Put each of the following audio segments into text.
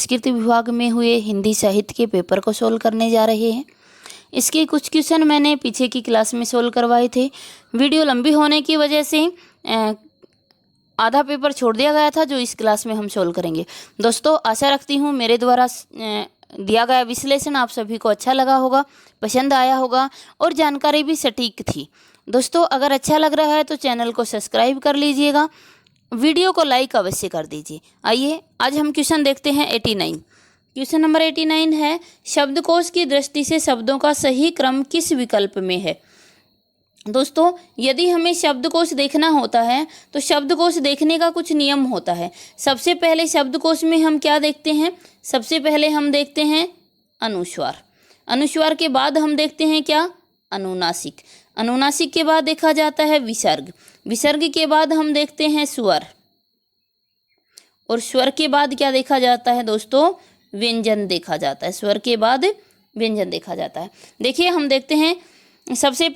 संस्कृति विभाग में हुए हिंदी साहित्य के पेपर को सोल्व करने जा रहे हैं। इसके कुछ क्वेश्चन मैंने पीछे की क्लास में सोल्व करवाए थे। वीडियो लंबी होने की वजह से आधा पेपर छोड़ दिया गया था, जो इस क्लास में हम सोल्व करेंगे। दोस्तों, आशा रखती हूँ मेरे द्वारा दिया गया विश्लेषण आप सभी को अच्छा लगा होगा, पसंद आया होगा और जानकारी भी सटीक थी। दोस्तों, अगर अच्छा लग रहा है तो चैनल को सब्सक्राइब कर लीजिएगा, वीडियो को लाइक अवश्य कर दीजिए। आइए आज हम क्वेश्चन देखते हैं 89। क्वेश्चन नंबर 89 है, शब्दकोश की दृष्टि से शब्दों का सही क्रम किस विकल्प में है। दोस्तों, यदि हमें शब्दकोश देखना होता है तो शब्दकोश देखने का कुछ नियम होता है। सबसे पहले शब्दकोश में हम क्या देखते हैं? सबसे पहले हम देखते हैं अनुस्वार। अनुस्वार के बाद हम देखते हैं क्या? अनुनासिक। अनुनासिक के बाद देखा जाता है विसर्ग। विसर्ग के बाद हम देखते हैं स्वर, और स्वर के बाद क्या देखा जाता है दोस्तों? व्यंजन देखा जाता है। स्वर के बाद व्यंजन देखा जाता है। देखिए, हम देखते हैं सबसे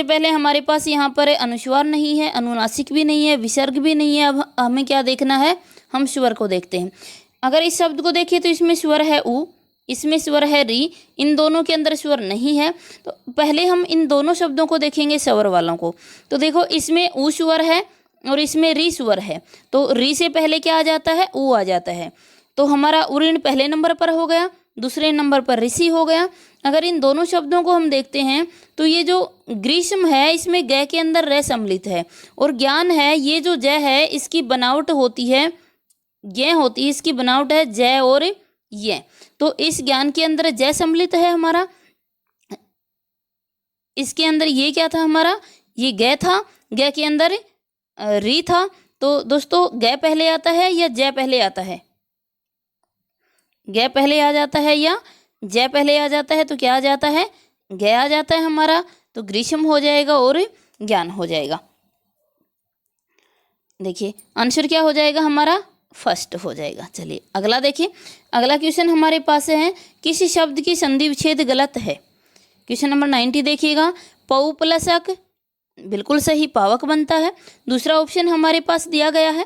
पहले हमारे पास यहाँ पर अनुस्वार नहीं है, अनुनासिक भी नहीं है, विसर्ग भी नहीं है। अब हमें क्या देखना है? हम स्वर को देखते हैं। अगर इस शब्द को देखिए तो इसमें स्वर है उ, इसमें स्वर है री, इन दोनों के अंदर स्वर नहीं है। तो पहले हम इन दोनों शब्दों को देखेंगे, स्वर वालों को। तो देखो, इसमें उ स्वर है और इसमें री स्वर है। तो री से पहले क्या आ जाता है? उ आ जाता है। तो हमारा उऋण पहले नंबर पर हो गया, दूसरे नंबर पर ऋषि हो गया। अगर इन दोनों शब्दों को हम देखते हैं तो ये जो ग्रीष्म है इसमें ग के अंदर रे सम्मिलित है, और ज्ञान है, ये जो ज है इसकी बनावट होती है ये होती है, इसकी बनावट है ज और ये। तो इस ज्ञान के अंदर ज सम्मिलित है हमारा, इसके अंदर ये क्या था हमारा? ये ग था, ग के अंदर री था। तो दोस्तों, ग पहले आता है या ज पहले आता है? ग पहले आ जाता है या ज पहले आ जाता है? तो क्या आ जाता है? ग आ जाता है हमारा। तो ग्रीष्म हो जाएगा और ज्ञान हो जाएगा। देखिए, आंसर क्या हो जाएगा हमारा? फर्स्ट हो जाएगा। चलिए अगला देखिए। अगला क्वेश्चन हमारे पास है, किसी शब्द की संधि विच्छेद गलत है। क्वेश्चन नंबर 90 देखिएगा। पौ प्लस अक, बिल्कुल सही, पावक बनता है। दूसरा ऑप्शन हमारे पास दिया गया है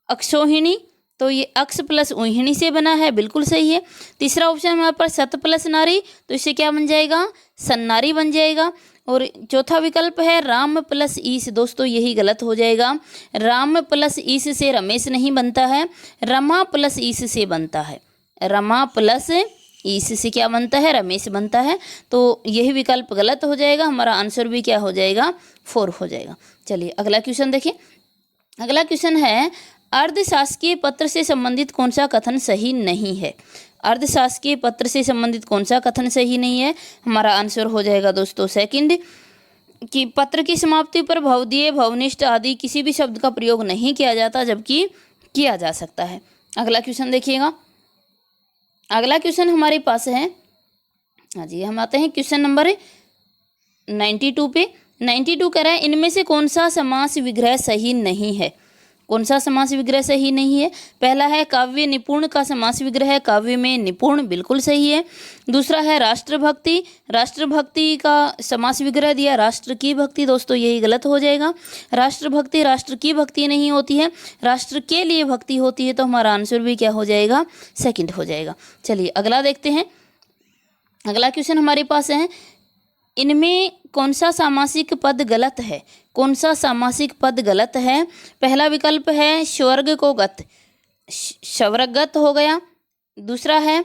अक्षोहिणी, तो ये अक्ष प्लस ऊहिणी से बना है, बिल्कुल सही है। तीसरा ऑप्शन हमारे पास सत प्लस नारी, तो इससे क्या बन जाएगा? सन्नारी बन जाएगा। और चौथा विकल्प है राम प्लस ईस, दोस्तों यही गलत हो जाएगा। राम प्लस ईस से रमेश नहीं बनता है, रमा प्लस ईस से बनता है। रमा प्लस ईस से क्या बनता है? रमेश बनता है। तो यही विकल्प गलत हो जाएगा। हमारा आंसर भी क्या हो जाएगा? 4 हो जाएगा। चलिए अगला क्वेश्चन देखिए। अगला क्वेश्चन है, अर्धशासकीय पत्र से संबंधित कौन सा कथन सही नहीं है। अर्धशासकीय पत्र से संबंधित कौन सा कथन सही नहीं है? हमारा आंसर हो जाएगा दोस्तों सेकंड, कि पत्र की समाप्ति पर भवदीय, भवनिष्ठ आदि किसी भी शब्द का प्रयोग नहीं किया जाता, जबकि किया जा सकता है। अगला क्वेश्चन देखिएगा। अगला क्वेश्चन हमारे पास है, हाँ जी, हम आते हैं क्वेश्चन नंबर 92 पे। 92 कह रहा है, इनमें से कौन सा समास विग्रह सही नहीं है। कौन सा समास विग्रह सही नहीं है? पहला है काव्य निपुण का समास विग्रह है, काव्य में निपुण, बिल्कुल सही है। दूसरा है राष्ट्रभक्ति, राष्ट्रभक्ति का समास विग्रह दिया राष्ट्र की भक्ति, दोस्तों यही गलत हो जाएगा। राष्ट्रभक्ति राष्ट्र की भक्ति नहीं होती है, राष्ट्र के लिए भक्ति होती है। तो हमारा आंसर भी क्या हो जाएगा? सेकंड हो जाएगा। चलिए अगला देखते हैं। अगला क्वेश्चन हमारे पास है, इनमें कौन सा सामासिक पद गलत है। कौन सा सामासिक पद गलत है? पहला विकल्प है स्वर्ग को गत, स्वर्गगत हो गया। दूसरा है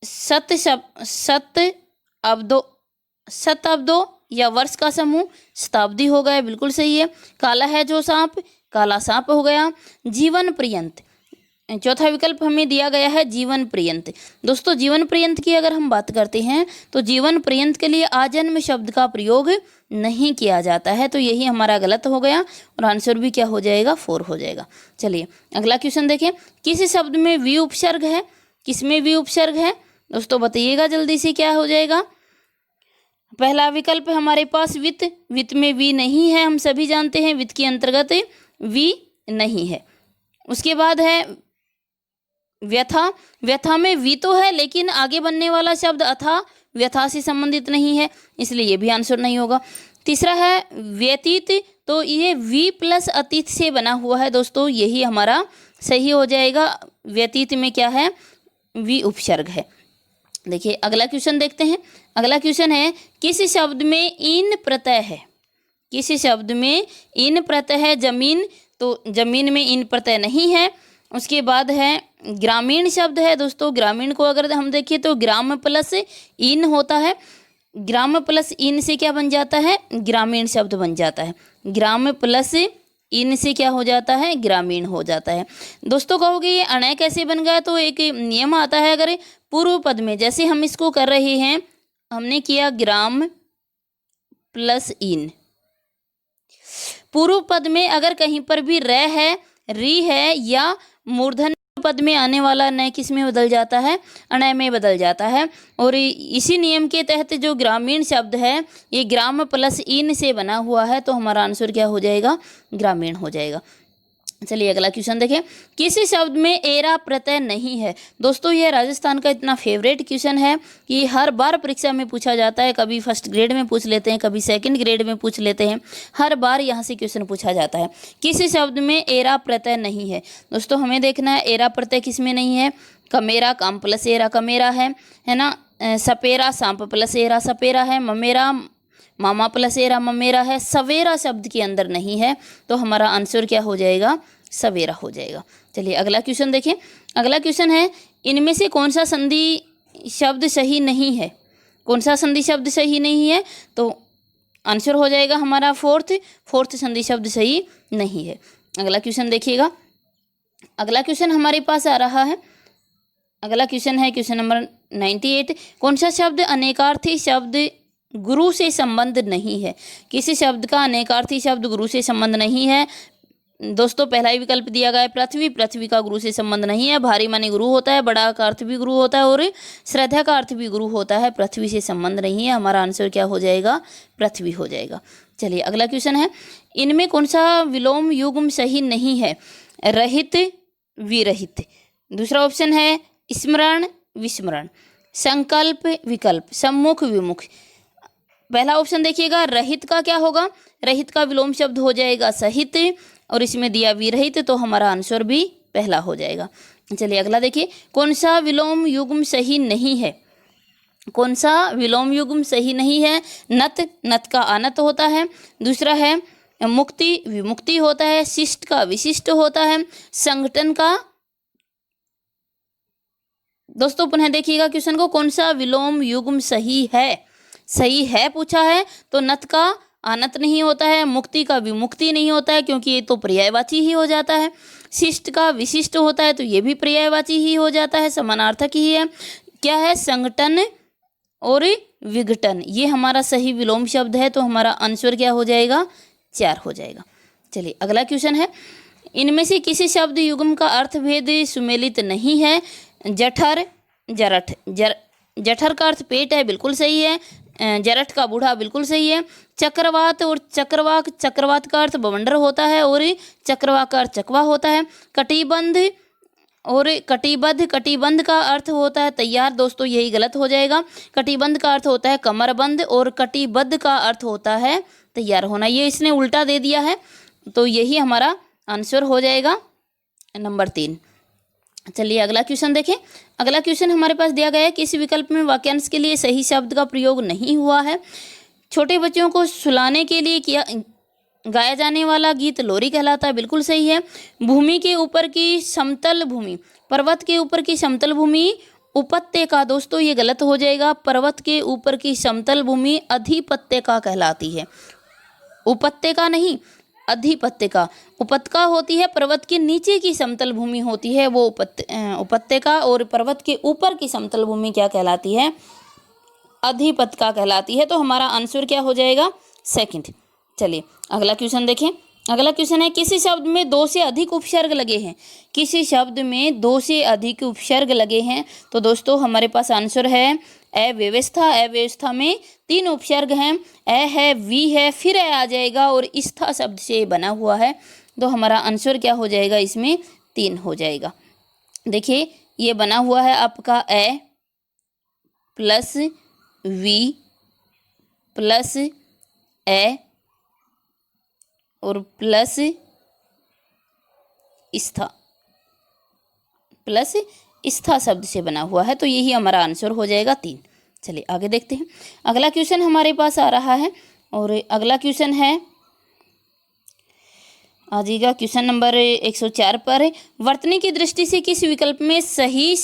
सत अब्दो या वर्ष का समूह, शताब्दी हो गया, बिल्कुल सही है। काला है जो सांप, काला सांप हो गया। जीवन पर्यंत, चौथा विकल्प हमें दिया गया है जीवन पर्यंत। दोस्तों, जीवन पर्यंत की अगर हम बात करते हैं तो जीवन पर्यंत के लिए आजन्म शब्द का प्रयोग नहीं किया जाता है, तो यही हमारा गलत हो गया, और आंसर भी क्या हो जाएगा? 4 हो जाएगा। चलिए अगला क्वेश्चन देखें। किस शब्द में वी उपसर्ग है? किसमें वी उपसर्ग है दोस्तों? बताइएगा जल्दी से, क्या हो जाएगा? पहला विकल्प हमारे पास वित्त, वित्त में वी नहीं है, हम सभी जानते हैं वित्त के अंतर्गत वी नहीं है। उसके बाद है व्यथा, व्यथा में वी तो है लेकिन आगे बनने वाला शब्द अथा व्यथा से संबंधित नहीं है, इसलिए ये भी आंसर नहीं होगा। तीसरा है व्यतीत, तो ये वी प्लस अतीत से बना हुआ है दोस्तों, यही हमारा सही हो जाएगा। व्यतीत में क्या है, वी उपसर्ग है। देखिए अगला क्वेश्चन देखते हैं। अगला क्वेश्चन है किस शब्द में इन प्रत्यय है, किस शब्द में इन प्रत्यय है। जमीन, तो जमीन में इन प्रत्यय नहीं है। उसके बाद है ग्रामीण शब्द है दोस्तों, ग्रामीण को अगर हम देखें तो ग्राम प्लस इन होता है, ग्राम प्लस इन से क्या बन जाता है, ग्रामीण शब्द बन जाता है। ग्राम प्लस इन से क्या हो जाता है, ग्रामीण हो जाता है। दोस्तों कहोगे ये अणय कैसे बन गया, तो एक नियम आता है, अगर पूर्व पद में जैसे हम इसको कर रहे हैं, हमने किया ग्राम प्लस इन, पूर्व पद में अगर कहीं पर भी र है, री है या मूर्धन्य पद में आने वाला न किस में बदल जाता है, अणय में बदल जाता है। और इसी नियम के तहत जो ग्रामीण शब्द है ये ग्राम प्लस इन से बना हुआ है, तो हमारा आंसर क्या हो जाएगा, ग्रामीण हो जाएगा। चलिए अगला क्वेश्चन देखें। किसी शब्द में एरा प्रत्यय नहीं है। दोस्तों ये राजस्थान का इतना फेवरेट क्वेश्चन है कि हर बार परीक्षा में पूछा जाता है, कभी फर्स्ट ग्रेड में पूछ लेते हैं, कभी सेकंड ग्रेड में पूछ लेते हैं, हर बार यहाँ से क्वेश्चन पूछा जाता है। किसी शब्द में एरा प्रत्यय नहीं है। दोस्तों हमें देखना है एरा प्रत्यय किस में नहीं है। कमेरा, काम प्लस एरा कमेरा है ना। सपेरा, सांप प्लस एरा सपेरा है। ममेरा, मामा प्लस एरा ममेरा है। सवेरा शब्द के अंदर नहीं है, तो हमारा आंसर क्या हो जाएगा, सवेरा हो जाएगा। चलिए अगला क्वेश्चन देखें। अगला क्वेश्चन है इनमें से कौन सा संधि शब्द सही नहीं है, कौन सा संधि शब्द सही नहीं है, तो आंसर हो जाएगा हमारा फोर्थ संधि शब्द सही नहीं है। अगला क्वेश्चन देखिएगा। अगला क्वेश्चन हमारे पास आ रहा है, अगला क्वेश्चन है क्वेश्चन नंबर 98। कौन सा शब्द अनेकार्थी शब्द गुरु से संबंध नहीं है। किसी शब्द का अनेकार्थी शब्द गुरु से संबंध नहीं है। दोस्तों पहला ही विकल्प दिया गया है पृथ्वी, पृथ्वी का गुरु से संबंध नहीं है। भारी माने गुरु होता है, बड़ा का अर्थ भी गुरु होता है और श्रद्धा का अर्थ भी गुरु होता है, पृथ्वी से संबंध नहीं है। हमारा आंसर क्या हो जाएगा, पृथ्वी हो जाएगा। चलिए अगला क्वेश्चन है इनमें कौन सा विलोम युग्म सही नहीं है। रहित, विरहित। दूसरा ऑप्शन है स्मरण, विस्मरण। संकल्प, विकल्प। सम्मुख, विमुख। पहला ऑप्शन देखिएगा, रहित का क्या होगा, रहित का विलोम शब्द हो जाएगा सहित, और इसमें दिया विरहित, तो हमारा आंसर भी पहला हो जाएगा। चलिए अगला देखिए। कौन सा विलोम युग्म सही नहीं है, कौन सा विलोम युग्म सही नहीं है। नत, नत का अनत होता है। दूसरा है मुक्ति, विमुक्ति होता है। शिष्ट का विशिष्ट होता है। संगठन का, दोस्तों पुनः देखिएगा क्वेश्चन को, कौन सा विलोम युग्म सही है, सही है पूछा है, तो नत का अनत नहीं होता है, मुक्ति का विमुक्ति नहीं होता है क्योंकि ये तो पर्यायवाची ही हो जाता है। शिष्ट का विशिष्ट होता है तो ये भी पर्यायवाची ही हो जाता है, समानार्थक ही है। क्या है, संगठन और विघटन, ये हमारा सही विलोम शब्द है, तो हमारा आंसर क्या हो जाएगा, 4 हो जाएगा। चलिए अगला क्वेश्चन है इनमें से किसी शब्द युग्म का अर्थभेद सुमेलित नहीं है। जठर, जरठ। जठर का अर्थ पेट है, बिल्कुल सही है। जरठ का बूढ़ा, बिल्कुल सही है। चक्रवात और चक्रवाक, चक्रवात का अर्थ बवंडर होता है और चक्रवाक का अर्थ चकवा होता है। कटिबंध और कटिबद्ध, कटिबंध का अर्थ होता है तैयार, दोस्तों यही गलत हो जाएगा। कटिबंध का अर्थ होता है कमरबंद और कटिबद्ध का अर्थ होता है तैयार होना, ये इसने उल्टा दे दिया है, तो यही हमारा आंसर हो जाएगा नंबर 3। चलिए अगला क्वेश्चन देखें। अगला क्वेश्चन हमारे पास दिया गया है कि इस विकल्प में वाक्यांश के लिए सही शब्द का प्रयोग नहीं हुआ है। छोटे बच्चों को सुलाने के लिए किया गाया जाने वाला गीत लोरी कहलाता है, बिल्कुल सही है। भूमि के ऊपर की समतल भूमि, पर्वत के ऊपर की समतल भूमि उपत्यका, दोस्तों ये गलत हो जाएगा। पर्वत के ऊपर की समतल भूमि अधिपत्यका कहलाती है, उपत्यका नहीं, अधिपत्यका। उपत्यका होती है पर्वत के नीचे की समतल भूमि होती है वो उपत्यका, और पर्वत के ऊपर की समतल भूमि क्या कहलाती है, अधिपत्यका कहलाती है। तो हमारा आंसर क्या हो जाएगा, सेकंड। चलिए अगला क्वेश्चन देखें। अगला क्वेश्चन है किसी शब्द में 2 से अधिक उपसर्ग लगे हैं। किसी शब्द में 2 से अधिक उपसर्ग लगे हैं, तो दोस्तों हमारे पास आंसर है अव्यवस्था। अव्यवस्था में 3 उपसर्ग हैं, अ है, वी है, फिर आ जाएगा और स्था शब्द से बना हुआ है, तो हमारा आंसर क्या हो जाएगा, इसमें 3 हो जाएगा। देखिए ये बना हुआ है आपका अ प्लस वी प्लस ए और प्लस स्था, प्लस स्था शब्द से बना हुआ है, तो यही हमारा आंसर हो जाएगा 3। चलिए आगे देखते हैं। अगला क्वेश्चन हमारे पास आ रहा है और अगला क्वेश्चन है, आ जाइएगा क्वेश्चन नंबर 104 पर। वर्तनी की दृष्टि से किस विकल्प में सभी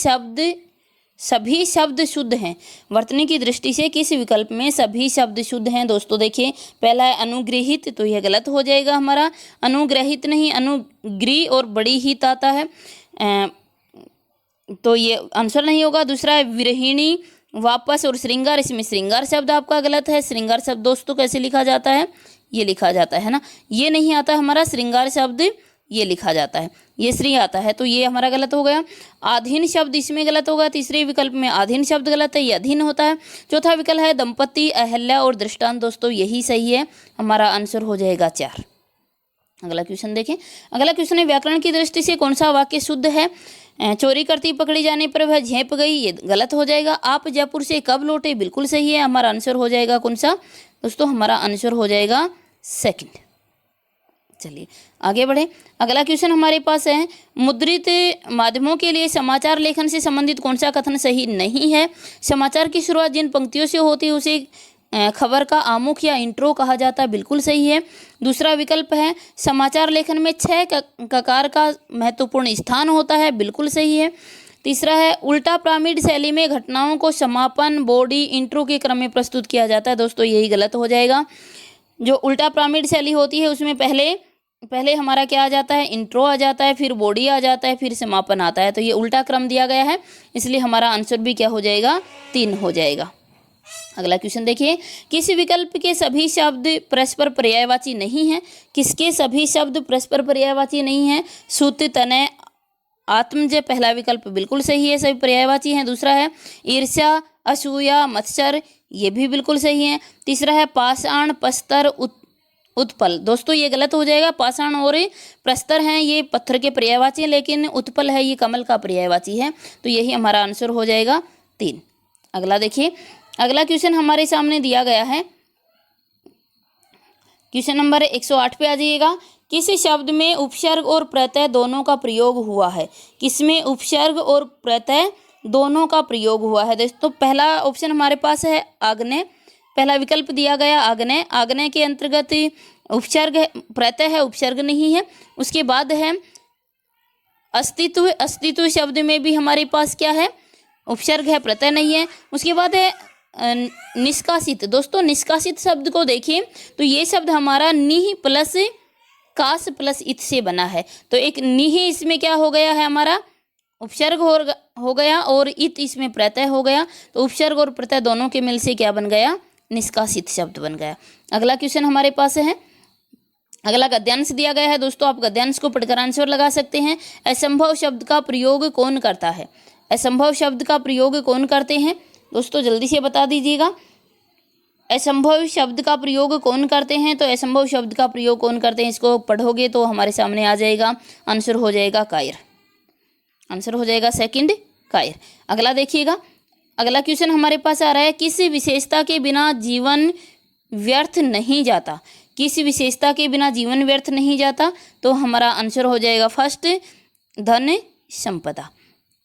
शब्द शुद्ध हैं? वर्तनी की दृष्टि से किस विकल्प में सभी शब्द शुद्ध हैं? दोस्तों देखिए, पहला है अनुग्रहित, तो यह गलत हो जाएगा हमारा, अनुग्रहित नहीं, अनुग्रह और बड़ी हित आता है, तो ये आंसर नहीं होगा। दूसरा है विरहिणी, वापस और श्रृंगार, इसमें श्रृंगार शब्द आपका गलत है। श्रृंगार शब्द दोस्तों कैसे लिखा जाता है? ये लिखा जाता है ना, ये नहीं आता हमारा श्रृंगार शब्द, ये लिखा जाता है, ये श्री आता है, तो ये हमारा गलत हो गया। आधीन शब्द इसमें गलत होगा, तीसरे विकल्प में आधीन शब्द गलत है, ये अधीन होता है। चौथा विकल्प है दंपति, अहल्या और दृष्टांत, दोस्तों यही सही है, हमारा आंसर हो जाएगा 4। अगला क्वेश्चन देखें। अगला क्वेश्चन है, व्याकरण की दृष्टि से कौन सा वाक्य शुद्ध है? चोरी करती पकड़ी जाने पर वह झेप गई, ये गलत हो जाएगा। आप जयपुर से कब लौटे, बिल्कुल सही है, हमारा आंसर हो जाएगा कौन सा? दोस्तों हमारा आंसर हो जाएगा 2। चलिए आगे बढ़े। अगला क्वेश्चन हमारे पास है, मुद्रित माध्यमों के लिए समाचार लेखन से संबंधित कौन सा कथन सही नहीं है? समाचार की शुरुआत जिन पंक्तियों से होती है उसे खबर का आमुख या इंट्रो कहा जाता है, बिल्कुल सही है। दूसरा विकल्प है, समाचार लेखन में 6 ककार का महत्वपूर्ण स्थान होता है, बिल्कुल सही है। तीसरा है, उल्टा पिरामिड शैली में घटनाओं को समापन, बॉडी, इंट्रो के क्रम में प्रस्तुत किया जाता है, दोस्तों यही गलत हो जाएगा। जो उल्टा पिरामिड शैली होती है उसमें पहले हमारा क्या आ जाता है? इंट्रो आ जाता है, फिर बॉडी आ जाता है, फिर समापन आता है, तो ये उल्टा क्रम दिया गया है, इसलिए हमारा आंसर भी क्या हो जाएगा? 3 हो जाएगा। अगला क्वेश्चन देखिए, किस विकल्प के सभी शब्द परस्पर पर्यायवाची नहीं है? किसके सभी शब्द परस्पर पर्यायवाची नहीं है? सुत, तनय, आत्मज, पहला विकल्प बिल्कुल सही है, सभी पर्यायवाची हैं। दूसरा है ईर्ष्या, असूया, मत्सर, ये भी बिल्कुल सही है। तीसरा है पाषाण, प्रस्तर, उत्पल, दोस्तों ये गलत हो जाएगा। पाषाण और प्रस्तर हैं ये पत्थर के पर्यायवाची हैं, लेकिन उत्पल है ये कमल का पर्यायवाची है, तो यही हमारा आंसर हो जाएगा 3। अगला देखिए, अगला क्वेश्चन हमारे सामने दिया गया है, क्वेश्चन नंबर 108 पे आ जाइएगा। किस शब्द में उपसर्ग और प्रत्यय दोनों का प्रयोग हुआ है? किसमें उपसर्ग और प्रत्यय दोनों का प्रयोग हुआ है? दोस्तों पहला ऑप्शन हमारे पास है आग्नेय, पहला विकल्प दिया गया आग्नेय। आग्नेय के अंतर्गत उपसर्ग है, प्रत्यय है, उपसर्ग नहीं है। उसके बाद है अस्तित्व, अस्तित्व शब्द में भी हमारे पास क्या है? उपसर्ग है, प्रत्यय नहीं है। उसके बाद है निष्कासित, दोस्तों निष्कासित शब्द को देखिए तो ये शब्द हमारा निह प्लस कास प्लस इत से बना है, तो एक निह इसमें क्या हो गया है? हमारा उपसर्ग हो गया और इत इसमें प्रत्यय हो गया, तो उपसर्ग और प्रत्यय दोनों के मिल से क्या बन गया? निष्कासित शब्द बन गया। अगला क्वेश्चन हमारे पास है, अगला गद्यांश दिया गया है, दोस्तों आप गद्यांश को पढ़कर आंसर लगा सकते हैं। असंभव शब्द का प्रयोग कौन करता है? असंभव शब्द का प्रयोग कौन करते हैं? दोस्तों जल्दी से बता दीजिएगा, असंभव शब्द का प्रयोग कौन करते हैं? तो असंभव शब्द का प्रयोग कौन करते हैं, इसको पढ़ोगे तो हमारे सामने आ जाएगा, आंसर हो जाएगा कायर, आंसर हो जाएगा 2 कायर। अगला देखिएगा, अगला क्वेश्चन हमारे पास आ रहा है, किस विशेषता के बिना जीवन व्यर्थ नहीं जाता? किस विशेषता के बिना जीवन व्यर्थ नहीं जाता? तो हमारा आंसर हो जाएगा फर्स्ट धन संपदा।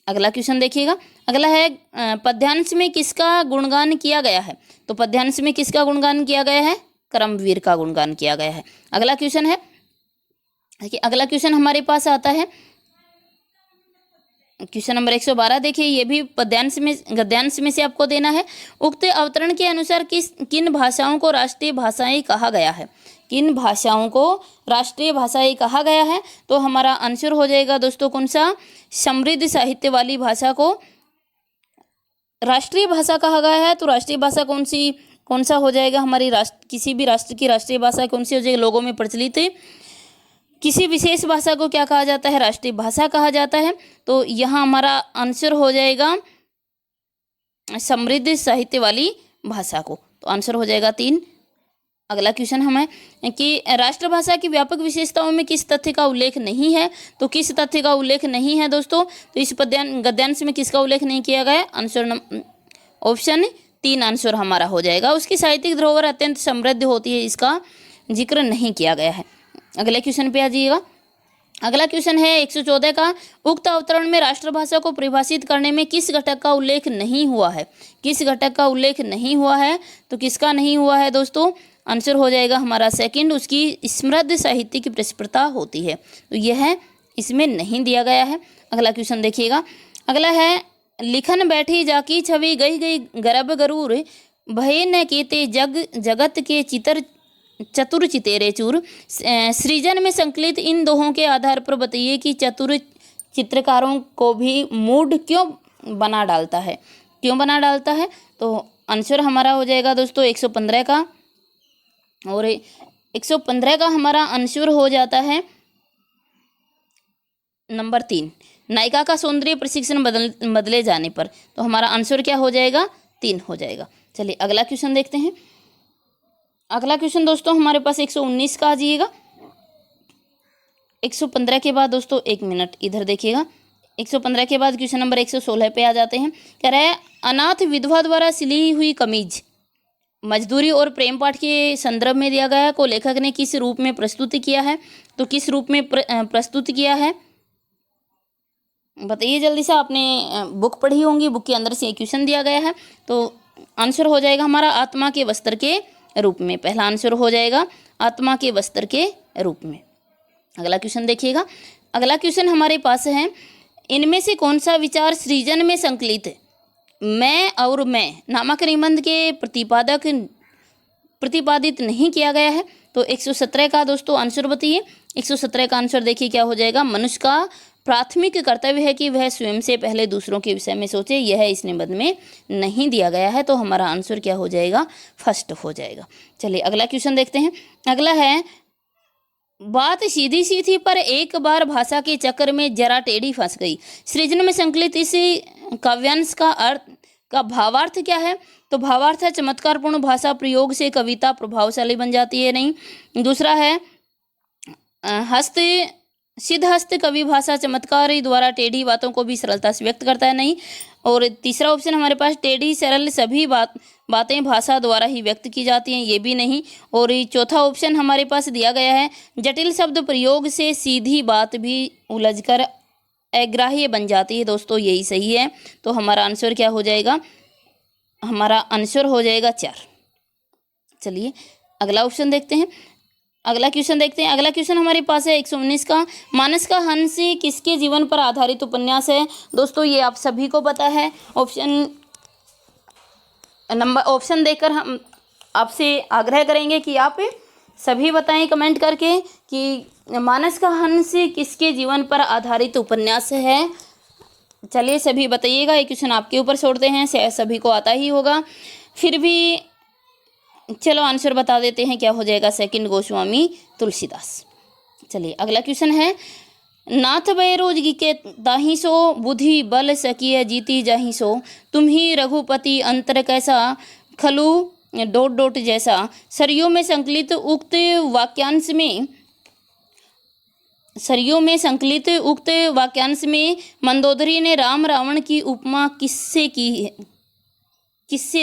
अगला क्वेश्चन देखिएगा, अगला है पद्यांश में किसका गुणगान किया गया है? तो पद्यांश में किसका गुणगान किया गया है? कर्मवीर का गुणगान किया गया है। अगला क्वेश्चन है, अगला क्वेश्चन हमारे पास आता है क्वेश्चन नंबर 112, देखिए ये भी पद्यांश में गद्यांश में से आपको देना है। उक्त अवतरण के अनुसार किन भाषाओं को राष्ट्रीय भाषाएं कहा गया है? किन भाषाओं को राष्ट्रीय भाषाएं कहा गया है? तो हमारा आंसर हो जाएगा दोस्तों कौन सा? समृद्ध साहित्य वाली भाषा को राष्ट्रीय भाषा कहा गया है। तो राष्ट्रीय भाषा कौन सा हो जाएगा? हमारी किसी भी राष्ट्र की राष्ट्रीय भाषा कौन सी हो जाएगी? लोगों में प्रचलित किसी विशेष भाषा को क्या कहा जाता है? राष्ट्रीय भाषा कहा जाता है। तो यहाँ हमारा आंसर हो जाएगा समृद्ध साहित्य वाली भाषा को, तो आंसर हो जाएगा 3। अगला क्वेश्चन हमें कि राष्ट्रभाषा की व्यापक विशेषताओं में किस तथ्य का उल्लेख नहीं है? तो किस तथ्य का उल्लेख नहीं है दोस्तों? तो इस गद्यांश में किसका उल्लेख नहीं किया गया? आंसर ऑप्शन 3 आंसर हमारा हो जाएगा। उसकी साहित्यिक धरोहर अत्यंत समृद्ध होती है, इसका जिक्र नहीं किया गया है। अगले क्वेश्चन पे आ जाइएगा। अगला क्वेश्चन है 114 का, उक्त अवतरण में राष्ट्रभाषा को परिभाषित करने में किस घटक का उल्लेख नहीं हुआ है? किस घटक का उल्लेख नहीं हुआ है? तो किसका नहीं हुआ है दोस्तों? आंसर हो जाएगा हमारा सेकंड, उसकी समृद्ध साहित्य की प्रस्फुटता होती है, तो यह इसमें नहीं दिया गया है। अगला क्वेश्चन देखिएगा। अगला है, लिखन बैठी जाकी छवि गई गई गर्भ गरूर, भय न केते जगत के चितर चतुर चितेरे चूर। सृजन में संकलित इन दोहों के आधार पर बताइए कि चतुर चित्रकारों को भी मूड क्यों बना डालता है? क्यों बना डालता है? तो आंसर हमारा हो जाएगा दोस्तों 115 का, और 115 का हमारा आंसर हो जाता है नंबर 3, नायिका का सौंदर्य प्रशिक्षण बदले जाने पर। तो हमारा आंसर क्या हो जाएगा? 3 हो जाएगा। चलिए अगला क्वेश्चन देखते हैं। अगला क्वेश्चन दोस्तों हमारे पास 119 का आ जाइएगा। 115 के बाद दोस्तों 1 मिनट इधर देखिएगा। 115 के बाद क्वेश्चन नंबर 116 पे आ जाते हैं। कह रहा है, अनाथ विधवा द्वारा सिली हुई कमीज मजदूरी और प्रेम पाठ के संदर्भ में दिया गया है, को लेखक ने किस रूप में प्रस्तुत किया है? तो किस रूप में प्रस्तुत किया है बताइए जल्दी से। आपने बुक पढ़ी होंगी, बुक के अंदर से क्वेश्चन दिया गया है, तो आंसर हो जाएगा हमारा आत्मा के वस्त्र के रूप में। पहला आंसर हो जाएगा आत्मा के वस्त्र के रूप में। अगला क्वेश्चन देखिएगा। अगला क्वेश्चन हमारे पास है, इनमें से कौन सा विचार सृजन में संकलित मैं और मैं नामक निबंध के प्रतिपादित नहीं किया गया है? तो 117 का दोस्तों आंसर बताइए। 117 का आंसर देखिए क्या हो जाएगा, मनुष्य का प्राथमिक कर्तव्य है कि वह स्वयं से पहले दूसरों के विषय में सोचे, यह इस निबंध में नहीं दिया गया है, तो हमारा आंसर क्या हो जाएगा? फर्स्ट हो जाएगा। चलिए अगला क्वेश्चन देखते हैं। अगला है, बात सीधी सी थी पर एक बार भाषा के चक्कर में जरा टेढ़ी फंस गई। सृजन में संकलित इस काव्यांश का भावार्थ क्या है? तो भावार्थ है, चमत्कारपूर्ण भाषा प्रयोग से कविता प्रभावशाली बन जाती है, नहीं। दूसरा है, सिद्धहस्त कवि भाषा चमत्कारी द्वारा टेढ़ी बातों को भी सरलता से व्यक्त करता है, नहीं। और तीसरा ऑप्शन हमारे पास, टेढ़ी सरल सभी बातें भाषा द्वारा ही व्यक्त की जाती हैं, ये भी नहीं। और चौथा ऑप्शन हमारे पास दिया गया है, जटिल शब्द प्रयोग से सीधी बात भी उलझकर अग्राह्य बन जाती है। दोस्तों यही सही है, तो हमारा आंसर क्या हो जाएगा? हमारा आंसर हो जाएगा 4। चलिए अगला ऑप्शन देखते हैं। अगला क्वेश्चन देखते हैं। अगला क्वेश्चन हमारे पास है 119 का, मानस का हंस किसके जीवन पर आधारित उपन्यास है? दोस्तों ये आप सभी को पता है। ऑप्शन देकर हम आपसे आग्रह करेंगे कि आप सभी बताएं कमेंट करके कि मानस का हंस किसके जीवन पर आधारित उपन्यास है। चलिए सभी बताइएगा, ये क्वेश्चन आपके ऊपर छोड़ते हैं, शायद सभी को आता ही होगा, फिर भी चलो आंसर बता देते हैं, क्या हो जाएगा? सेकंड, गोस्वामी तुलसीदास। चलिए अगला क्वेश्चन है, नाथ बैरोजगी के ताही सो बुद्धि बल सकिय जीती जाही सो, तुम ही रघुपति अंतर कैसा खलु डोट डोट जैसा। सरयू में संकलित उक्त वाक्यांश में मंदोदरी ने राम रावण की उपमा किससे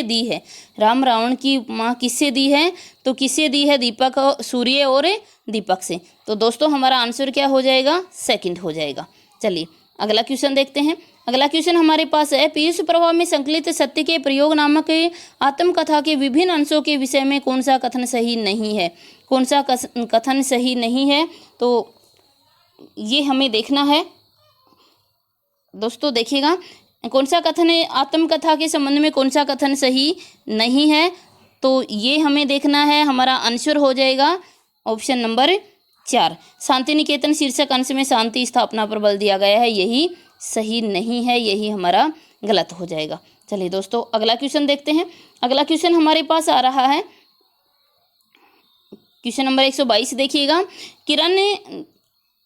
दी है? राम रावण की उपमा किससे दी है? तो किससे दी है? दीपक, सूर्य और दीपक से। तो दोस्तों हमारा आंसर क्या हो जाएगा? सेकंड हो जाएगा। चलिए अगला क्वेश्चन देखते हैं। अगला क्वेश्चन हमारे पास है, पीयूष प्रभाव में संकलित सत्य के प्रयोग नामक आत्मकथा के विभिन्न अंशों के विषय में कौन सा कथन सही नहीं है? कौन सा कथन सही नहीं है? तो ये हमें देखना है दोस्तों। देखिएगा कौन सा कथन है आत्मकथा के संबंध में, कौन सा कथन सही नहीं है, तो ये हमें देखना है। हमारा आंसर हो जाएगा ऑप्शन नंबर 4, शांति निकेतन शीर्षक अंश में शांति स्थापना पर बल दिया गया है, यही सही नहीं है, यही हमारा गलत हो जाएगा। चलिए दोस्तों अगला क्वेश्चन देखते हैं। अगला क्वेश्चन हमारे पास आ रहा है क्वेश्चन नंबर 122। देखिएगा, किरण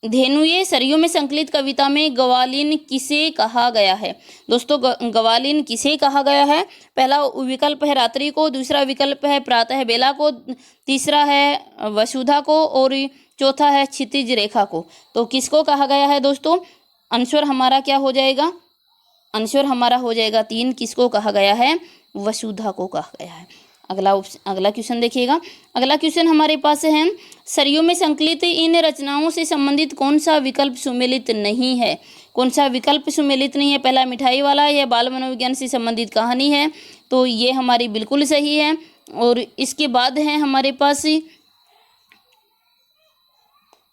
धेनुये सरयू में संकलित कविता में गवालिन किसे कहा गया है? दोस्तों गवालिन किसे कहा गया है? पहला विकल्प है रात्रि को, दूसरा विकल्प है प्रातः बेला को, तीसरा है वसुधा को, और चौथा है क्षितिज रेखा को। तो किसको कहा गया है दोस्तों? आंसर हमारा क्या हो जाएगा? आंसर हमारा हो जाएगा 3, किसको कहा गया है? वसुधा को कहा गया है। अगला क्वेश्चन देखिएगा। अगला क्वेश्चन हमारे पास है, सरयू में संकलित इन रचनाओं से संबंधित कौन सा विकल्प सुमेलित नहीं है? कौन सा विकल्प सुमेलित नहीं है? पहला मिठाई वाला, यह बाल मनोविज्ञान से संबंधित कहानी है, तो ये हमारी बिल्कुल सही है। और इसके बाद है हमारे पास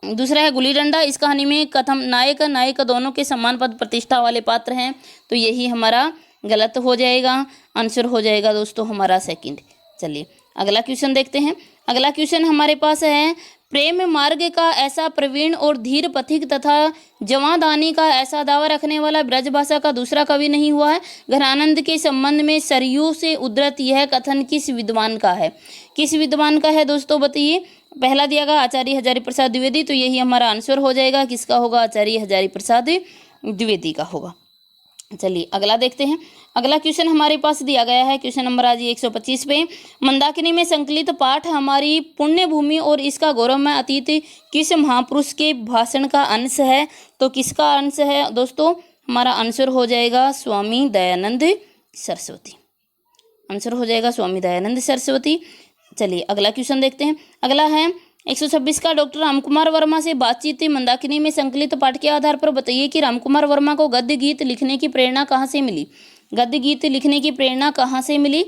दूसरा है गुल्ली डंडा। इस कहानी में कथम नायक नायिका दोनों के समान पद प्रतिष्ठा वाले पात्र हैं, तो यही हमारा गलत हो जाएगा। आंसर हो जाएगा दोस्तों हमारा सेकंड। चलिए अगला क्वेश्चन देखते हैं। अगला क्वेश्चन हमारे पास है, प्रेम मार्ग का ऐसा प्रवीण और धीर पथिक तथा जवादानी का ऐसा दावा रखने वाला ब्रजभाषा का दूसरा कवि नहीं हुआ है। घनानंद के संबंध में सरयू से उद्धृत यह कथन किस विद्वान का है? किस विद्वान का है दोस्तों बताइए? पहला दिया गया आचार्य हजारी प्रसाद द्विवेदी, तो यही हमारा आंसर हो जाएगा। किसका होगा? आचार्य हजारी प्रसाद द्विवेदी का होगा। चलिए अगला देखते हैं। अगला क्वेश्चन हमारे पास दिया गया है, क्वेश्चन नंबर आज 125 पे, मंदाकिनी में संकलित पाठ हमारी पुण्य भूमि और इसका गौरवमय अतीत किस महापुरुष के भाषण का अंश है? तो किसका अंश है दोस्तों? हमारा आंसर हो जाएगा स्वामी दयानंद सरस्वती। आंसर हो जाएगा स्वामी दयानंद सरस्वती। चलिए अगला क्वेश्चन देखते हैं। अगला है 126 का, डॉक्टर रामकुमार वर्मा से बातचीत मंदाकिनी में संकलित पाठ के आधार पर बताइए कि रामकुमार वर्मा को गद्य गीत लिखने की प्रेरणा कहाँ से मिली? गद्य गीत लिखने की प्रेरणा कहाँ से मिली?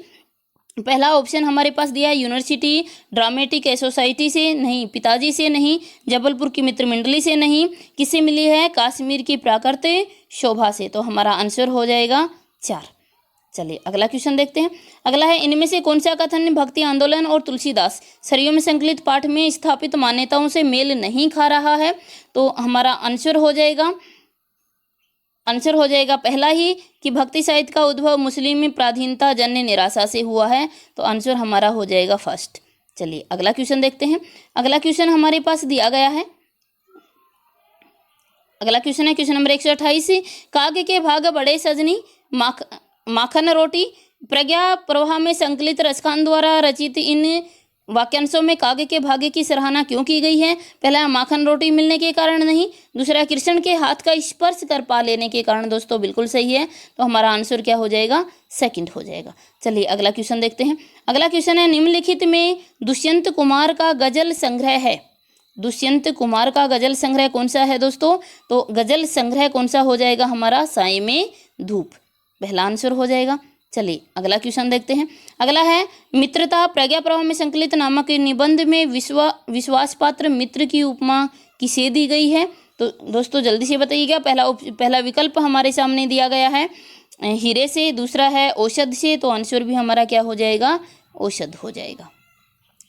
पहला ऑप्शन हमारे पास दिया है यूनिवर्सिटी ड्रामेटिक सोसाइटी से नहीं, पिताजी से नहीं, जबलपुर की मित्र मंडली से नहीं, किससे मिली है? कश्मीर की प्राकृतिक शोभा से। तो हमारा आंसर हो जाएगा 4। चलिए अगला क्वेश्चन देखते हैं। अगला है, इनमें से कौन सा कथन भक्ति आंदोलन और तुलसीदास सरयू में संकलित पाठ में स्थापित मान्यताओं से मेल नहीं खा रहा है? तो हमारा आंसर हो जाएगा पहला ही कि भक्ति साहित्य का उद्भव मुस्लिम प्राधीनता जन्य निराशा से हुआ है, तो आंसर हमारा हो जाएगा फर्स्ट। चलिए अगला क्वेश्चन देखते हैं। अगला क्वेश्चन हमारे पास दिया गया है, अगला क्वेश्चन है क्वेश्चन नंबर 128, काव्य के भाग बड़े सजनी माखन रोटी प्रज्ञा प्रवाह में संकलित रसखान द्वारा रचित इन वाक्यांशों में काव्य के भाग्य की सराहना क्यों की गई है? पहला माखन रोटी मिलने के कारण नहीं, दूसरा कृष्ण के हाथ का स्पर्श कर पा लेने के कारण। दोस्तों बिल्कुल सही है, तो हमारा आंसर क्या हो जाएगा? सेकंड हो जाएगा। चलिए अगला क्वेश्चन देखते हैं। अगला क्वेश्चन है, निम्नलिखित में दुष्यंत कुमार का गजल संग्रह है। दुष्यंत कुमार का गजल संग्रह कौन सा है दोस्तों? तो गजल संग्रह कौन सा हो जाएगा? हमारा साए में धूप, पहला आंसर हो जाएगा। चलिए अगला क्वेश्चन देखते हैं। अगला है, मित्रता प्रज्ञा प्रवाह में संकलित नामक निबंध में विश्वास पात्र मित्र की उपमा किसे दी गई है? तो दोस्तों जल्दी से बताइएगा। पहला विकल्प हमारे सामने दिया गया है हीरे से, दूसरा है औषध से, तो आंसर भी हमारा क्या हो जाएगा? औषध हो जाएगा।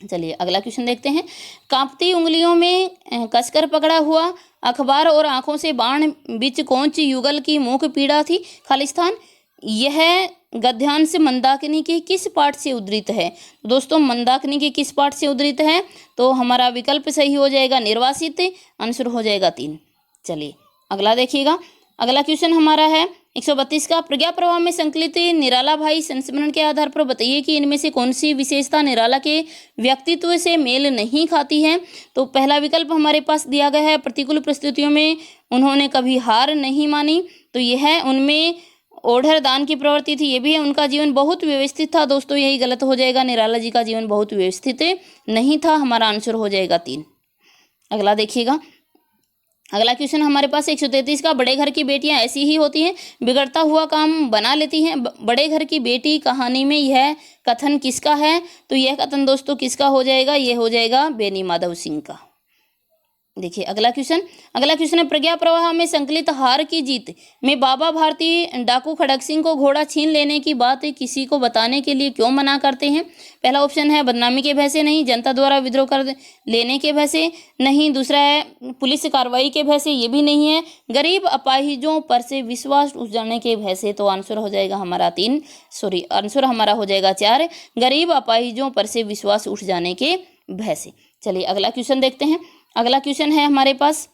चलिए अगला क्वेश्चन देखते हैं। कांपती उंगलियों में कसकर पकड़ा हुआ अखबार और आंखों से बाण बीच कोंच युगल की मुख पीड़ा थी खालिस्तान, यह गद्यांश मंदाकिनी के किस पाठ से उद्धृत है? दोस्तों मंदाकिनी के किस पाठ से उद्धृत है? तो हमारा विकल्प सही हो जाएगा निर्वासित, आंसर हो जाएगा 3। चलिए अगला देखिएगा। अगला क्वेश्चन हमारा है 132 का, प्रज्ञा प्रवाह में संकलित निराला भाई संस्मरण के आधार पर बताइए कि इनमें से कौन सी विशेषता निराला के व्यक्तित्व से मेल नहीं खाती है? तो पहला विकल्प हमारे पास दिया गया है, प्रतिकूल परिस्थितियों में उन्होंने कभी हार नहीं मानी, तो यह है उनमें ओढ़र दान की प्रवृत्ति थी, ये भी है उनका जीवन बहुत व्यवस्थित था। दोस्तों यही गलत हो जाएगा, निराला जी का जीवन बहुत व्यवस्थित नहीं था, हमारा आंसर हो जाएगा 3। अगला देखिएगा। अगला क्वेश्चन हमारे पास 133 का, बड़े घर की बेटियां ऐसी ही होती हैं, बिगड़ता हुआ काम बना लेती हैं। बड़े घर की बेटी कहानी में यह कथन किसका है? तो यह कथन दोस्तों किसका हो जाएगा? यह हो जाएगा बेनी माधव सिंह का। देखिए अगला क्वेश्चन है, प्रज्ञा प्रवाह में संकलित हार की जीत में बाबा भारती डाकू खड़क सिंह को घोड़ा छीन लेने की बात किसी को बताने के लिए क्यों मना करते हैं? पहला ऑप्शन है बदनामी के भय से नहीं, जनता द्वारा विद्रोह कर लेने के भय से नहीं, दूसरा है पुलिस कार्रवाई के भय से, ये भी नहीं है, गरीब अपाहिजों पर से विश्वास उठ जाने के भय से। तो आंसर हो जाएगा हमारा आंसर हमारा हो जाएगा 4, गरीब अपाहिजों पर से विश्वास उठ जाने के भय से। चलिए अगला क्वेश्चन देखते हैं। अगला क्वेश्चन है हमारे पास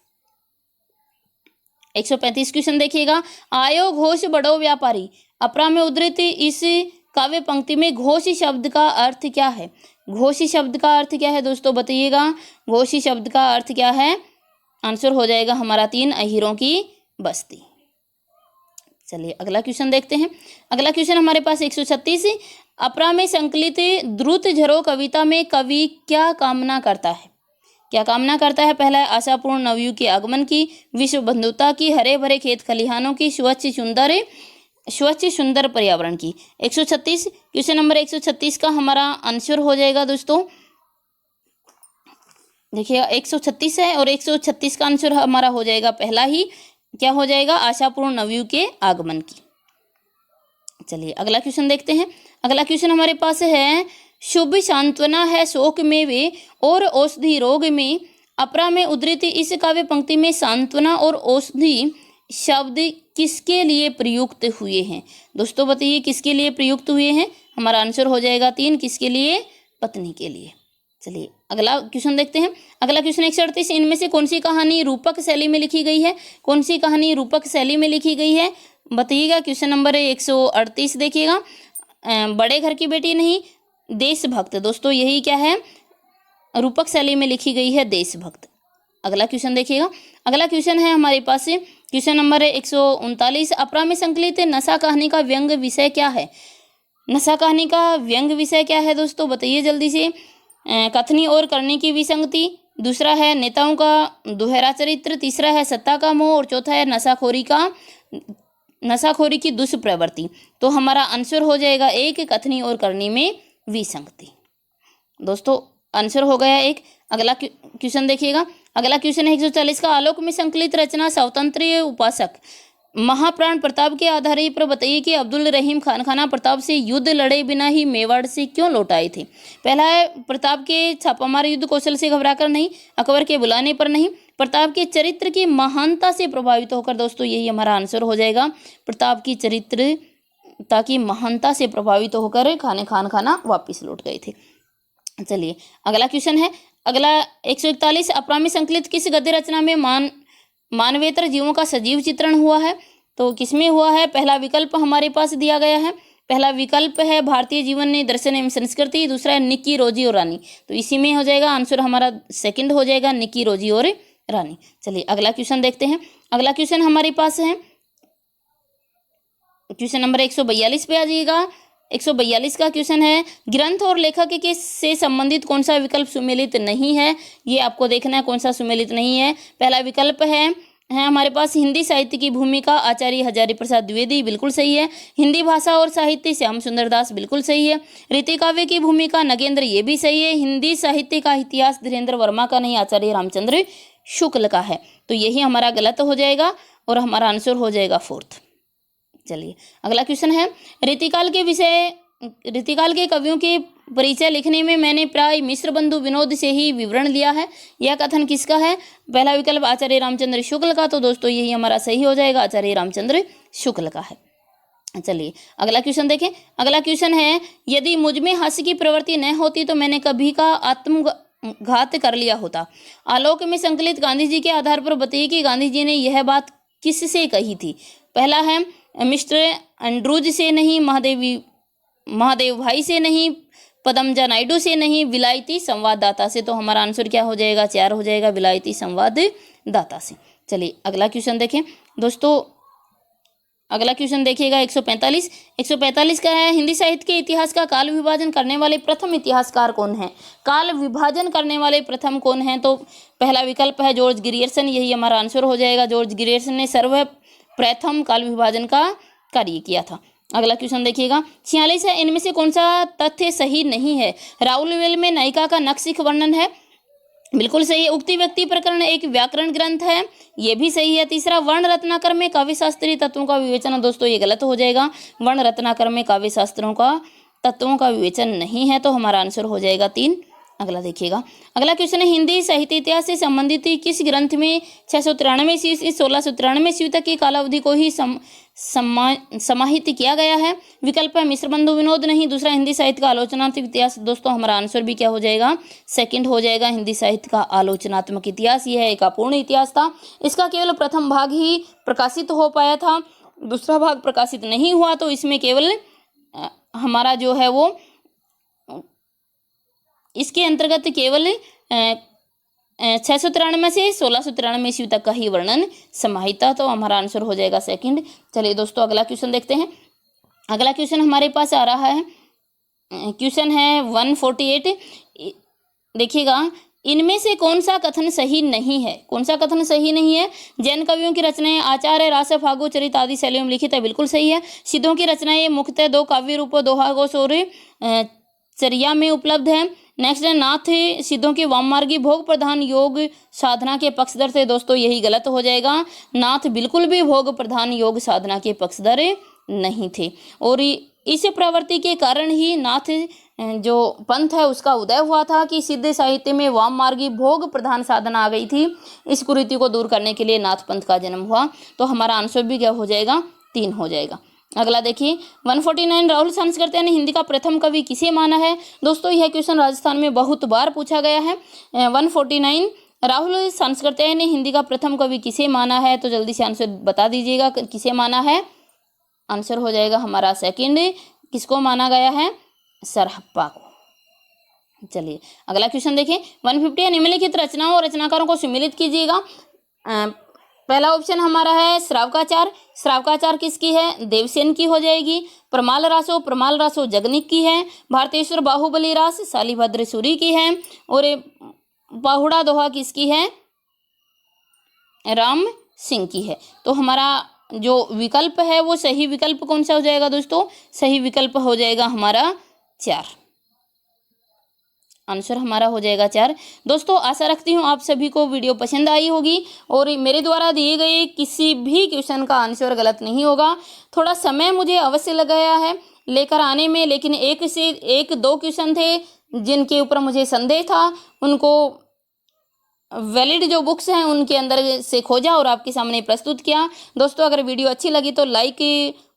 135 क्वेश्चन देखिएगा। आयो घोष बड़ो व्यापारी अपरा में उद्धृत इस काव्य पंक्ति में घोष शब्द का अर्थ क्या है? घोष शब्द का अर्थ क्या है दोस्तों बताइएगा। घोष शब्द का अर्थ क्या है? आंसर हो जाएगा हमारा 3, अहीरों की बस्ती। चलिए अगला क्वेश्चन देखते हैं। अगला क्वेश्चन हमारे पास 136, अपरा में संकलित द्रुत झरो कविता में कवि क्या कामना करता है? क्या कामना करता है? पहला है आशापूर्ण नवयुग के आगमन की, विश्व बंधुता की, हरे भरे खेत खलिहानों की, स्वच्छ सुंदर पर्यावरण की। 136 क्वेश्चन नंबर 136 का हमारा आंसर हो जाएगा दोस्तों, देखिएगा 136 है और 136 का आंसर हमारा हो जाएगा पहला ही, क्या हो जाएगा? आशापूर्ण नवयुग के आगमन की। चलिए अगला क्वेश्चन देखते हैं। अगला क्वेश्चन हमारे पास है, शुभ सांत्वना है शोक में वे और औषधि रोग में, अपरा में उद्धृत इस काव्य पंक्ति में सांत्वना और औषधि शब्द किसके लिए प्रयुक्त हुए हैं? दोस्तों बताइए किसके लिए प्रयुक्त हुए हैं? हमारा आंसर हो जाएगा 3, किसके लिए? पत्नी के लिए। चलिए अगला क्वेश्चन देखते हैं। अगला क्वेश्चन 138, इनमें से कौन सी कहानी रूपक शैली में लिखी गई है? कौन सी कहानी रूपक शैली में लिखी गई है बताइएगा। क्वेश्चन नंबर 138 देखिएगा, बड़े घर की बेटी नहीं, देशभक्त। दोस्तों यही क्या है? रूपक शैली में लिखी गई है देशभक्त। अगला क्वेश्चन देखिएगा। अगला क्वेश्चन है हमारे पास क्वेश्चन नंबर 139, अपरा में संकलित नशा कहानी का व्यंग विषय क्या है? नशा कहानी का व्यंग विषय क्या है दोस्तों बताइए जल्दी से। कथनी और करनी की विसंगति, दूसरा है नेताओं का दोहरा चरित्र, तीसरा है सत्ता का मोह और चौथा है नशाखोरी की दुष्प्रवृत्ति। तो हमारा आंसर हो जाएगा 1, कथनी और करनी में विसंगति। दोस्तों आंसर हो गया 1। अगला क्वेश्चन देखिएगा। अगला क्वेश्चन है 140 का, आलोक में संकलित रचना स्वतंत्र उपासक महाप्राण प्रताप के आधार पर बताइए कि अब्दुल रहीम खान खाना प्रताप से युद्ध लड़े बिना ही मेवाड़ से क्यों लौट आए थे? पहला है प्रताप के छापामार युद्ध कौशल से घबराकर नहीं, अकबर के बुलाने पर नहीं, प्रताप के चरित्र की महानता से प्रभावित होकर। दोस्तों यही हमारा आंसर हो जाएगा, प्रताप की चरित्रता की महानता से प्रभावित होकर खान खाना वापिस लौट गए थे। चलिए अगला क्वेश्चन है। अगला 141, अपरा में संकलित किस गद्य रचना में मानवेतर जीवों का सजीव चित्रण हुआ है? तो किसमें हुआ है? पहला विकल्प हमारे पास दिया गया है, पहला विकल्प है भारतीय जीवन दर्शन एवं संस्कृति, दूसरा है निक्की रोजी और रानी। तो इसी में हो जाएगा आंसर हमारा सेकंड हो जाएगा, निक्की रोजी और रानी। चलिए अगला क्वेश्चन देखते हैं। अगला क्वेश्चन हमारे पास है क्वेश्चन नंबर 142 पे आ जाइएगा। 142 का क्वेश्चन है, ग्रंथ और लेखक के से संबंधित कौन सा विकल्प सुमेलित नहीं है? ये आपको देखना है कौन सा सुमेलित नहीं है। पहला विकल्प है हमारे पास हिंदी साहित्य की भूमिका आचार्य हजारी प्रसाद द्विवेदी, बिल्कुल सही है। हिंदी भाषा और साहित्य श्याम सुंदर दास, बिल्कुल सही है। रीति काव्य की भूमिका नगेंद्र, ये भी सही है। हिंदी साहित्य का इतिहास धीरेन्द्र वर्मा का नहीं, आचार्य रामचंद्र शुक्ल का है। तो यही हमारा गलत हो जाएगा और हमारा आंसर हो जाएगा 4th। चलिए अगला क्वेश्चन है, रीतिकाल के कवियों के परिचय लिखने में मैंने प्राय मिश्र बंधु विनोद से ही विवरण लिया है। यह कथन किसका है? पहला विकल्प आचार्य रामचंद्र शुक्ल का। तो दोस्तों यही हमारा सही हो जाएगा, आचार्य रामचंद्र शुक्ल का है। चलिए अगला क्वेश्चन देखें। अगला क्वेश्चन है, यदि मुझ में हास्य की प्रवृत्ति न होती तो मैंने कभी का आत्मघात कर लिया होता। आलोक में संकलित गांधी जी के आधार पर बताइए कि गांधी जी ने यह बात किससे कही थी? पहला है मिस्टर एंड्रूज से नहीं, महादेव भाई से नहीं, पदमजा नायडू से नहीं, विलायती संवाददाता से। तो हमारा आंसर क्या हो जाएगा? 4 हो जाएगा, विलायती संवाददाता से। चलिए अगला क्वेश्चन देखें दोस्तों। अगला क्वेश्चन देखिएगा 145 का है, हिंदी साहित्य के इतिहास का काल विभाजन करने वाले प्रथम इतिहासकार कौन है? काल विभाजन करने वाले प्रथम कौन है? तो पहला विकल्प है जॉर्ज ग्रियर्सन, यही हमारा आंसर हो जाएगा। जॉर्ज ग्रियर्सन ने सर्वप्रथम काल विभाजन का कार्य किया था। अगला क्वेश्चन देखिएगा 46 है, इनमें से कौन सा तथ्य सही नहीं है? राउल वेल में नायिका का नक्सिक वर्णन है, बिल्कुल सही है। उक्ति व्यक्ति प्रकरण एक व्याकरण ग्रंथ है, ये भी सही है। तीसरा, वर्ण रत्नाकर में काव्य शास्त्रीय तत्वों का विवेचन, दोस्तों ये गलत हो जाएगा। वर्ण रत्नाकर में काव्य शास्त्रों का तत्वों का विवेचन नहीं है, तो हमारा आंसर हो जाएगा 3। अगला देखिएगा, अगला क्वेश्चन है, हिंदी साहित्य इतिहास से संबंधित किस ग्रंथ में 693 ईस्वी से 1693 ईस्वी तक की कालावधि को ही समाहित किया गया है? विकल्प है मिश्र बंधु विनोद, नहीं। दूसरा, हिंदी साहित्य का आलोचनात्मक इतिहास, दोस्तों हमारा आंसर भी क्या हो जाएगा? सेकंड हो जाएगा, हिंदी साहित्य का आलोचनात्मक इतिहास। यह एक अपूर्ण इतिहास था, इसका केवल प्रथम भाग ही प्रकाशित हो पाया था, दूसरा भाग प्रकाशित नहीं हुआ, तो इसमें केवल हमारा जो है वो इसके अंतर्गत केवल 693 से 1693 ईस्वी तक का ही वर्णन समाहित था, तो हमारा आंसर हो जाएगा सेकंड। चलिए दोस्तों अगला क्वेश्चन देखते हैं। अगला क्वेश्चन हमारे पास आ रहा है, क्वेश्चन है 148। देखिएगा, इनमें से कौन सा कथन सही नहीं है? कौन सा कथन सही नहीं है? जैन कवियों की रचनाएं आचार्य रास फागु चरित आदि शैलियों में लिखित है, बिल्कुल सही है। सिद्धों की रचनाएं मुख्यतः 2 काव्य रूपों दोहा घोष और चर्या में उपलब्ध है। नेक्स्ट है, नाथ सिद्धों के वाममार्गी भोग प्रधान योग साधना के पक्षधर थे। दोस्तों यही गलत हो जाएगा, नाथ बिल्कुल भी भोग प्रधान योग साधना के पक्षधर नहीं थे, और इस प्रवृत्ति के कारण ही नाथ जो पंथ है उसका उदय हुआ था कि सिद्ध साहित्य में वाम मार्गी भोग प्रधान साधना आ गई थी। इस कुरीति को दूर करने के लिए नाथ पंथ का जन्म हुआ। तो हमारा आंसर भी क्या हो जाएगा? 3 हो जाएगा। अगला देखिए 149, राहुल सांस्कृत्य ने हिंदी का प्रथम कवि किसे माना है? दोस्तों यह क्वेश्चन राजस्थान में बहुत बार पूछा गया है। 149, राहुल सांस्कृत्य ने हिंदी का प्रथम कवि किसे माना है? तो जल्दी से आंसर बता दीजिएगा, किसे माना है? आंसर हो जाएगा हमारा सेकंड। किसको माना गया है? सर हप्पा को। चलिए अगला क्वेश्चन देखिए 150, निम्नलिखित रचनाओं और रचनाकारों को सम्मिलित कीजिएगा। पहला ऑप्शन हमारा है श्रावकाचार। श्रावकाचार किसकी है? देवसेन की हो जाएगी। प्रमाल रासो जगनिक की है। भारतेश्वर बाहुबली रास शालिभद्र सूरी की है। और बाहुड़ा दोहा किसकी है? राम सिंह की है। तो हमारा जो विकल्प है वो सही विकल्प कौन सा हो जाएगा दोस्तों? सही विकल्प हो जाएगा हमारा 4। आंसर हमारा हो जाएगा 4। दोस्तों आशा रखती हूँ आप सभी को वीडियो पसंद आई होगी और मेरे द्वारा दिए गए किसी भी क्वेश्चन का आंसर गलत नहीं होगा। थोड़ा समय मुझे अवश्य लगाया है लेकर आने में, लेकिन एक से एक 2 क्वेश्चन थे जिनके ऊपर मुझे संदेह था, उनको वैलिड जो बुक्स हैं उनके अंदर से खोजा और आपके सामने प्रस्तुत किया। दोस्तों अगर वीडियो अच्छी लगी तो लाइक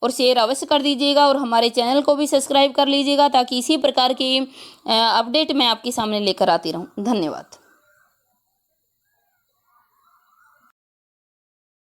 और शेयर अवश्य कर दीजिएगा और हमारे चैनल को भी सब्सक्राइब कर लीजिएगा ताकि इसी प्रकार की अपडेट मैं आपके सामने लेकर आती रहूं। धन्यवाद।